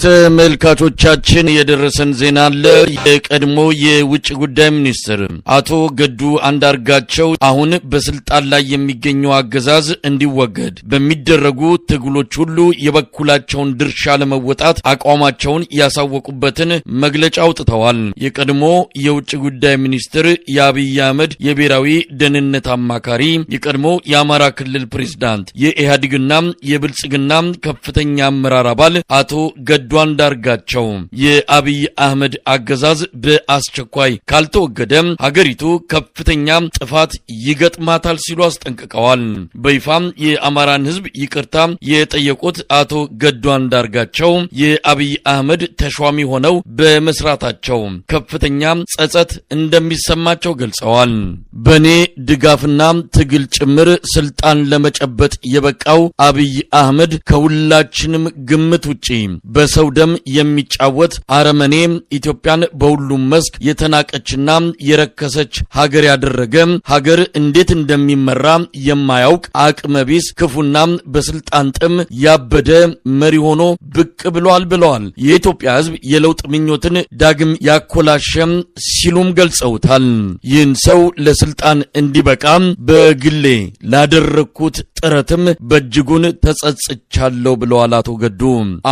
ተመልካቾቻችን የደረሰን ዜና አለ። የቀድሞ የውጭ ጉዳይ ሚኒስትር አቶ ገዱ አንዳርጋቸው አሁን በስልጣን ላይ የሚገኘው አገዛዝ እንዲወገድ በሚደረጉ ትግሎች ሁሉ የበኩላቸውን ድርሻ ለመወጣት አቋማቸውን ያሳወቁበትን መግለጫ አውጥተዋል። የቀድሞ የውጭ ጉዳይ ሚኒስትር የአብይ አህመድ የብሔራዊ ደህንነት አማካሪ፣ የቀድሞ የአማራ ክልል ፕሬዝዳንት፣ የኢህአዴግና የብልጽግና ከፍተኛ አመራር አባል አቶ ገዱ አንዳርጋቸው የአብይ አህመድ አገዛዝ በአስቸኳይ ካልተወገደ ሀገሪቱ ከፍተኛ ጥፋት ይገጥማታል ሲሉ አስጠንቅቀዋል። በይፋም የአማራን ሕዝብ ይቅርታ የጠየቁት አቶ ገዱ አንዳርጋቸው የአብይ አህመድ ተሿሚ ሆነው በመስራታቸው ከፍተኛ ጸጸት እንደሚሰማቸው ገልጸዋል። በኔ ድጋፍና ትግል ጭምር ስልጣን ለመጨበጥ የበቃው አብይ አህመድ ከሁላችንም ግምት ውጪ በሰው ደም የሚጫወት አረመኔ ኢትዮጵያን በሁሉም መስክ የተናቀችና የረከሰች ሀገር ያደረገ ሀገር እንዴት እንደሚመራ የማያውቅ አቅመቢስ ክፉና በስልጣን ጥም ያበደ መሪ ሆኖ ብቅ ብሏል ብለዋል። የኢትዮጵያ ሕዝብ የለውጥ ምኞትን ዳግም ያኮላሸም ሲሉም ገልጸውታል። ይህን ሰው ለስልጣን እንዲበቃ በግሌ ላደረኩት ጥረትም በእጅጉን ተጸጽቻለሁ ብለዋል አቶ ገዱ።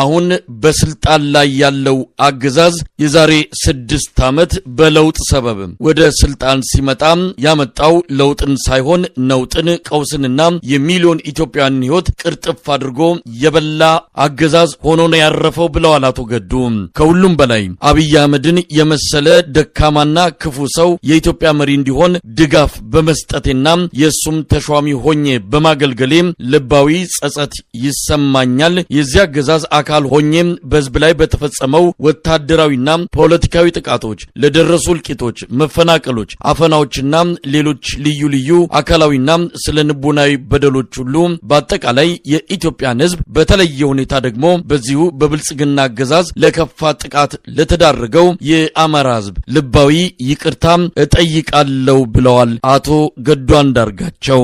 አሁን በስልጣን ላይ ያለው አገዛዝ የዛሬ 6 ዓመት በለውጥ ሰበብ ወደ ስልጣን ሲመጣ ያመጣው ለውጥን ሳይሆን ነውጥን፣ ቀውስንና የሚሊዮን ኢትዮጵያን ሕይወት ቅርጥፍ አድርጎ የበላ አገዛዝ ሆኖ ነው ያረፈው ብለዋል አቶ ገዱ። ከሁሉም በላይ አብይ አህመድን የመሰለ ደካማና ክፉ ሰው የኢትዮጵያ መሪ እንዲሆን ድጋፍ በመስጠቴና የሱም ተሿሚ ሆኜ በማገልገሌ ልባዊ ጸጸት ይሰማኛል። የዚያ አገዛዝ አካል ሆኜም በህዝብ ላይ በተፈጸመው ወታደራዊና ፖለቲካዊ ጥቃቶች ለደረሱ እልቂቶች፣ መፈናቀሎች፣ አፈናዎችና ሌሎች ልዩ ልዩ አካላዊና ስለንቦናዊ በደሎች ሁሉ በአጠቃላይ የኢትዮጵያን ህዝብ በተለየ ሁኔታ ደግሞ በዚሁ በብልጽግና አገዛዝ ለከፋ ጥቃት ለተዳረገው የአማራ ህዝብ ልባዊ ይቅርታ እጠይቃለሁ ብለዋል አቶ ገዱ አንዳርጋቸው።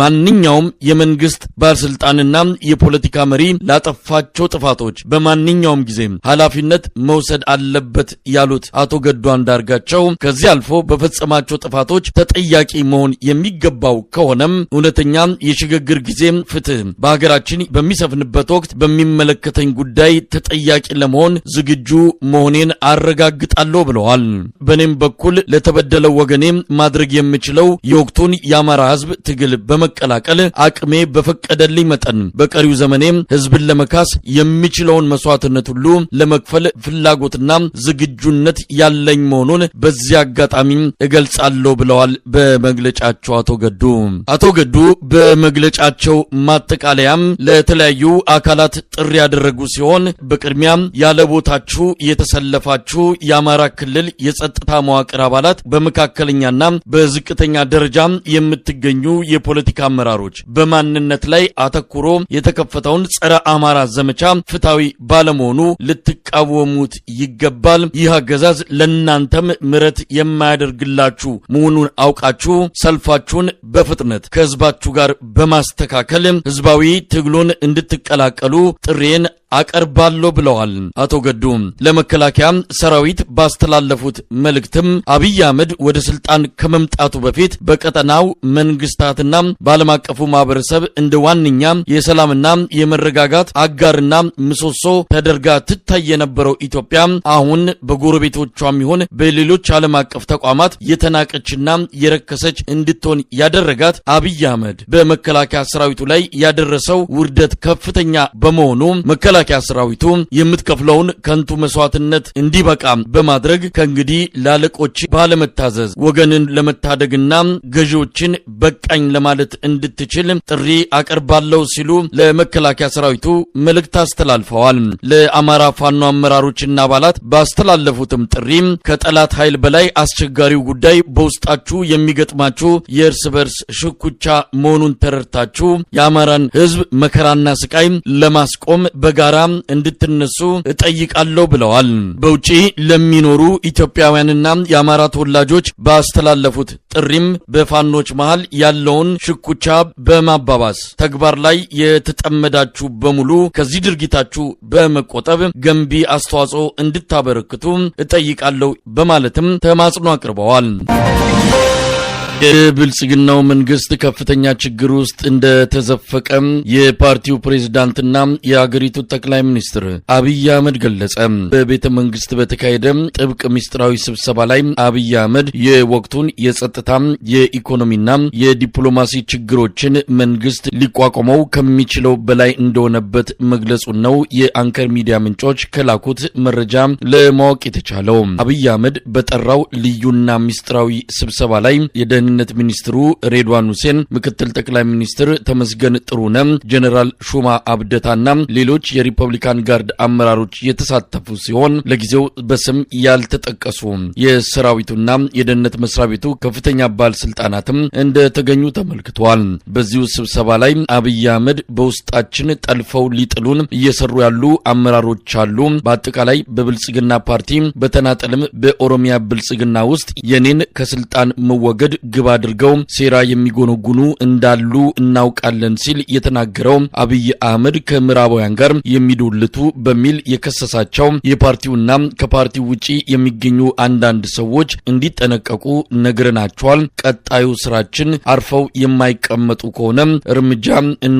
ማንኛውም የመንግስት ባለስልጣንና የፖለቲካ መሪ ላጠፋቸው ጥፋቶች በማንኛውም ጊዜ ኃላፊነት መውሰድ አለበት ያሉት አቶ ገዱ አንዳርጋቸው ከዚህ አልፎ በፈጸማቸው ጥፋቶች ተጠያቂ መሆን የሚገባው ከሆነም እውነተኛ የሽግግር ጊዜ ፍትህ በሀገራችን በሚሰፍንበት ወቅት በሚመለከተኝ ጉዳይ ተጠያቂ ለመሆን ዝግጁ መሆኔን አረጋግጣለሁ ብለዋል። በኔም በኩል ለተበደለው ወገኔ ማድረግ የምችለው የወቅቱን የአማራ ህዝብ ትግል በመቀላቀል አቅሜ በፈቀደልኝ መጠን በቀሪው ዘመኔ ህዝብን ለመካስ የሚችለውን መስዋዕትነት ሁሉ ለመክፈል ፍላጎትና ዝግጁነት ያለኝ መሆኑን በዚህ አጋጣሚ እገልጻለሁ ብለዋል በመግለጫቸው አቶ ገዱ በመግለጫቸው ማጠቃለያም ለተለያዩ አካላት ጥሪ ያደረጉ ሲሆን በቅድሚያ ያለ ቦታችሁ የተሰለፋችሁ የአማራ ክልል የጸጥታ መዋቅር አባላት፣ በመካከለኛና በዝቅተኛ ደረጃ የምትገኙ የፖለቲካ አመራሮች በማንነት ላይ አተኩሮ የተከፈተውን ጸረ አማራ ዘመቻ ፍትሃዊ ባለመሆኑ ልትቃወሙት ይገባል። ይህ አገዛዝ ለእናንተም ምሕረት የማያደርግላችሁ መሆኑን አውቃችሁ ሰልፋችሁን በፍጥነት ከህዝባችሁ ጋር በማስተካከል ህዝባዊ ትግሉን እንድትቀላቀሉ ጥሬን አቀርባለሁ ብለዋል አቶ ገዱ። ለመከላከያ ሰራዊት ባስተላለፉት መልእክትም አብይ አህመድ ወደ ስልጣን ከመምጣቱ በፊት በቀጠናው መንግስታትና በዓለም አቀፉ ማህበረሰብ እንደ ዋነኛ የሰላምና የመረጋጋት አጋርና ምሰሶ ተደርጋ ትታይ የነበረው ኢትዮጵያ አሁን በጎረቤቶቿም ይሁን በሌሎች ዓለም አቀፍ ተቋማት የተናቀችና የረከሰች እንድትሆን ያደረጋት አብይ አህመድ በመከላከያ ሰራዊቱ ላይ ያደረሰው ውርደት ከፍተኛ በመሆኑ መከላከያ ሰራዊቱ የምትከፍለውን ከንቱ መስዋዕትነት እንዲበቃ በማድረግ ከእንግዲህ ላለቆች ባለመታዘዝ ወገንን ለመታደግና ገዢዎችን በቃኝ ለማለት እንድትችል ጥሪ አቀርባለሁ ሲሉ ለመከላከያ ሰራዊቱ መልእክት አስተላልፈዋል። ለአማራ ፋኖ አመራሮችና አባላት ባስተላለፉትም ጥሪ ከጠላት ኃይል በላይ አስቸጋሪው ጉዳይ በውስጣችሁ የሚገጥማችሁ የእርስ በርስ ሽኩቻ መሆኑን ተረድታችሁ የአማራን ህዝብ መከራና ስቃይ ለማስቆም በጋራ እንድትነሱ እጠይቃለሁ ብለዋል። በውጪ ለሚኖሩ ኢትዮጵያውያንና የአማራ ተወላጆች ባስተላለፉት ጥሪም በፋኖች መሃል ያለውን ሽኩቻ ከማባባስ ተግባር ላይ የተጠመዳችሁ በሙሉ ከዚህ ድርጊታችሁ በመቆጠብ ገንቢ አስተዋጽኦ እንድታበረክቱ እጠይቃለሁ በማለትም ተማጽኖ አቅርበዋል። የብልጽግናው መንግስት ከፍተኛ ችግር ውስጥ እንደተዘፈቀ የፓርቲው ፕሬዝዳንትና የአገሪቱ ጠቅላይ ሚኒስትር አብይ አህመድ ገለጸ። በቤተ መንግስት በተካሄደ ጥብቅ ሚስጥራዊ ስብሰባ ላይ አብይ አህመድ የወቅቱን የጸጥታ የኢኮኖሚና የዲፕሎማሲ ችግሮችን መንግስት ሊቋቋመው ከሚችለው በላይ እንደሆነበት መግለጹን ነው የአንከር ሚዲያ ምንጮች ከላኩት መረጃ ለማወቅ የተቻለው። አብይ አህመድ በጠራው ልዩና ሚስጥራዊ ስብሰባ ላይ የደህንነት ሚኒስትሩ ሬድዋን ሁሴን፣ ምክትል ጠቅላይ ሚኒስትር ተመስገን ጥሩነህ፣ ጀነራል ሹማ አብደታና ሌሎች የሪፐብሊካን ጋርድ አመራሮች የተሳተፉ ሲሆን ለጊዜው በስም ያልተጠቀሱ የሰራዊቱና የደህንነት መስሪያ ቤቱ ከፍተኛ ባለስልጣናትም እንደተገኙ ተመልክቷል። በዚሁ ስብሰባ ላይ አብይ አህመድ በውስጣችን ጠልፈው ሊጥሉን እየሰሩ ያሉ አመራሮች አሉ፣ በአጠቃላይ በብልጽግና ፓርቲ በተናጠልም በኦሮሚያ ብልጽግና ውስጥ የኔን ከስልጣን መወገድ ግብ አድርገው ሴራ የሚጎነጉኑ እንዳሉ እናውቃለን ሲል የተናገረው አብይ አህመድ ከምዕራባውያን ጋር የሚዶልቱ በሚል የከሰሳቸው የፓርቲውና ከፓርቲው ውጪ የሚገኙ አንዳንድ ሰዎች እንዲጠነቀቁ ነግረናቸዋል። ቀጣዩ ስራችን አርፈው የማይቀመጡ ከሆነ እርምጃ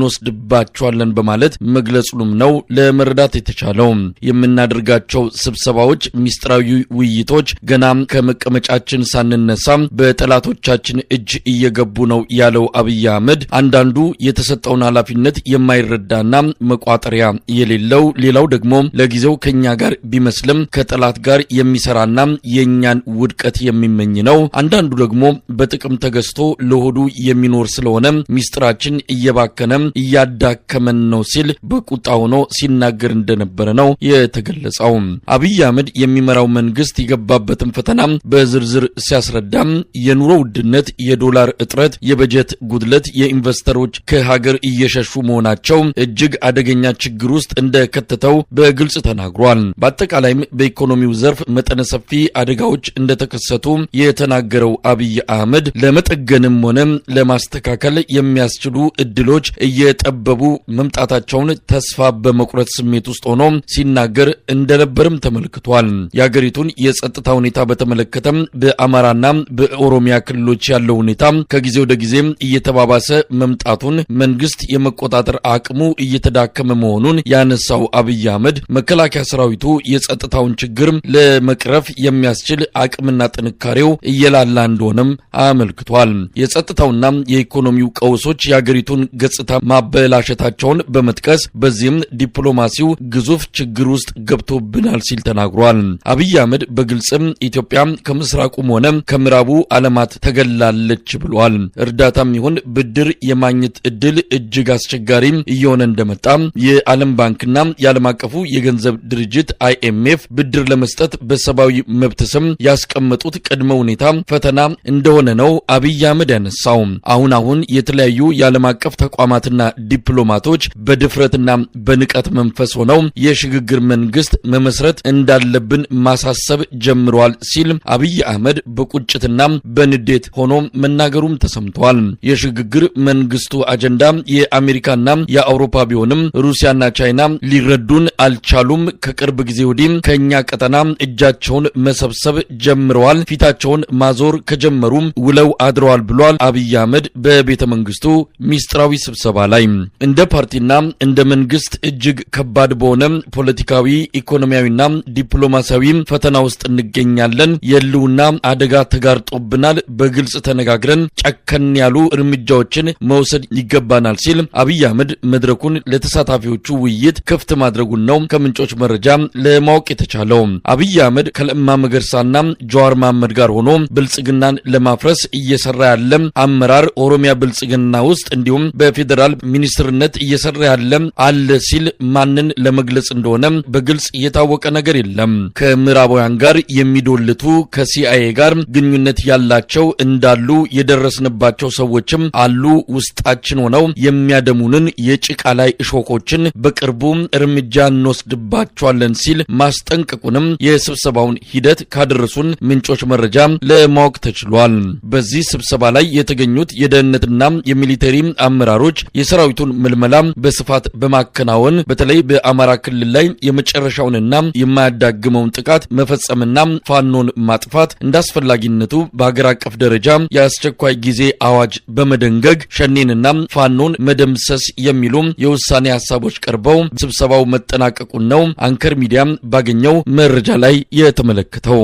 እንወስድባቸዋለን በማለት መግለጹንም ነው ለመረዳት የተቻለው። የምናደርጋቸው ስብሰባዎች፣ ሚስጥራዊ ውይይቶች ገና ከመቀመጫችን ሳንነሳ በጠላቶቻችን እጅ እየገቡ ነው ያለው አብይ አህመድ አንዳንዱ የተሰጠውን ኃላፊነት የማይረዳና መቋጠሪያ የሌለው፣ ሌላው ደግሞ ለጊዜው ከኛ ጋር ቢመስልም ከጠላት ጋር የሚሰራና የኛን ውድቀት የሚመኝ ነው። አንዳንዱ ደግሞ በጥቅም ተገዝቶ ለሆዱ የሚኖር ስለሆነ ሚስጥራችን እየባከነ እያዳከመን ነው ሲል በቁጣ ሆኖ ሲናገር እንደነበረ ነው የተገለጸው። አብይ አህመድ የሚመራው መንግስት የገባበትን ፈተና በዝርዝር ሲያስረዳም የኑሮ ውድነት፣ የዶላር እጥረት፣ የበጀት ጉድለት፣ የኢንቨስተሮች ከሀገር እየሸሹ መሆናቸው እጅግ አደገኛ ችግር ውስጥ እንደከተተው በግልጽ ተናግሯል። በአጠቃላይም በኢኮኖሚው ዘርፍ መጠነ ሰፊ አደጋዎች እንደተከሰቱ የተናገረው አብይ አህመድ ለመጠገንም ሆነ ለማስተካከል የሚያስችሉ እድሎች እየጠበቡ መምጣታቸውን ተስፋ በመቁረጥ ስሜት ውስጥ ሆኖ ሲናገር እንደነበርም ተመልክቷል። የሀገሪቱን የጸጥታ ሁኔታ በተመለከተም በአማራና በኦሮሚያ ክልሎች ያለው ሁኔታ ከጊዜ ወደ ጊዜ እየተባባሰ መምጣቱን፣ መንግስት የመቆጣጠር አቅሙ እየተዳከመ መሆኑን ያነሳው አብይ አህመድ መከላከያ ሰራዊቱ የጸጥታውን ችግር ለመቅረፍ የሚያስችል አቅምና ጥንካሬው እየላላ እንደሆነም አመልክቷል። የጸጥታውና የኢኮኖሚው ቀውሶች የሀገሪቱን ገጽታ ማበላሸታቸውን በመጥቀስ በዚህም ዲፕሎማሲው ግዙፍ ችግር ውስጥ ገብቶብናል ሲል ተናግሯል። አብይ አህመድ በግልጽም ኢትዮጵያ ከምስራቁም ሆነ ከምዕራቡ ዓለማት ተገላለች ብሏል። እርዳታም ይሁን ብድር የማግኘት እድል እጅግ አስቸጋሪ እየሆነ እንደመጣ የዓለም ባንክና የዓለም አቀፉ የገንዘብ ድርጅት IMF ብድር ለመስጠት በሰብአዊ መብት ስም ያስቀመጡት ቅድመ ሁኔታ ፈተና እንደሆነ ነው አብይ አህመድ ያነሳው። አሁን የተለያዩ የዓለም አቀፍ ተቋማትና ዲፕሎማቶች በድፍረትና በንቀት መንፈስ ሆነው የሽግግር መንግስት መመስረት እንዳለብን ማሳሰብ ጀምረዋል ሲል አብይ አህመድ በቁጭትና በንዴት ሆኖ መናገሩም ተሰምቷል። የሽግግር መንግስቱ አጀንዳ የአሜሪካና የአውሮፓ ቢሆንም ሩሲያና ቻይና ሊረዱን አልቻሉም። ከቅርብ ጊዜ ወዲህ ከኛ ቀጠና እጃቸውን መሰብሰብ ጀምረዋል። ፊታቸውን ማዞር ከጀመሩ ውለው አድረዋል ብሏል አብይ አህመድ በቤተ መንግስቱ ሚስጥራዊ ስብሰባ ላይ። እንደ ፓርቲና እንደ መንግስት እጅግ ከባድ በሆነ ፖለቲካዊ፣ ኢኮኖሚያዊና ዲፕሎማሲያዊ ፈተና ውስጥ እንገኛለን። የህልውና አደጋ ተጋርጦብናል። በግልጽ ተነጋግረን ጨከን ያሉ እርምጃዎችን መውሰድ ይገባናል ሲል አብይ አህመድ መድረኩን ለተሳታፊዎቹ ውይይት ክፍት ማድረጉን ነው ከምንጮች መረጃ ለማወቅ የተቻለው። አብይ አህመድ ከለማ መገርሳና ጀዋር መሐመድ ጋር ሆኖ ብልጽግናን ለማፍረስ እየሰራ ያለ አመራር ኦሮሚያ ብልጽግና ውስጥ እንዲሁም በፌዴራል ሚኒስትርነት እየሰራ ያለ አለ ሲል ማንን ለመግለጽ እንደሆነ በግልጽ የታወቀ ነገር የለም። ከምዕራባውያን ጋር የሚዶልቱ ከሲአይኤ ጋር ግንኙነት ያላቸው እነ እንዳሉ የደረስንባቸው ሰዎችም አሉ። ውስጣችን ሆነው የሚያደሙንን የጭቃ ላይ እሾኮችን በቅርቡ እርምጃ እንወስድባቸዋለን ሲል ማስጠንቀቁንም የስብሰባውን ሂደት ካደረሱን ምንጮች መረጃ ለማወቅ ተችሏል። በዚህ ስብሰባ ላይ የተገኙት የደህንነትና የሚሊተሪ አመራሮች የሰራዊቱን ምልመላ በስፋት በማከናወን በተለይ በአማራ ክልል ላይ የመጨረሻውንና የማያዳግመውን ጥቃት መፈጸምና ፋኖን ማጥፋት እንዳስፈላጊነቱ በሀገር አቀፍ ደረጃ የአስቸኳይ ጊዜ አዋጅ በመደንገግ ሸኔንና ፋኖን መደምሰስ የሚሉ የውሳኔ ሐሳቦች ቀርበው ስብሰባው መጠናቀቁን ነው አንከር ሚዲያ ባገኘው መረጃ ላይ የተመለከተው።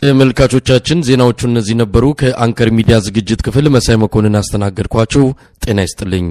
ተመልካቾቻችን ዜናዎቹ እነዚህ ነበሩ። ከአንከር ሚዲያ ዝግጅት ክፍል መሳይ መኮንን አስተናገድኳችሁ። ጤና ይስጥልኝ።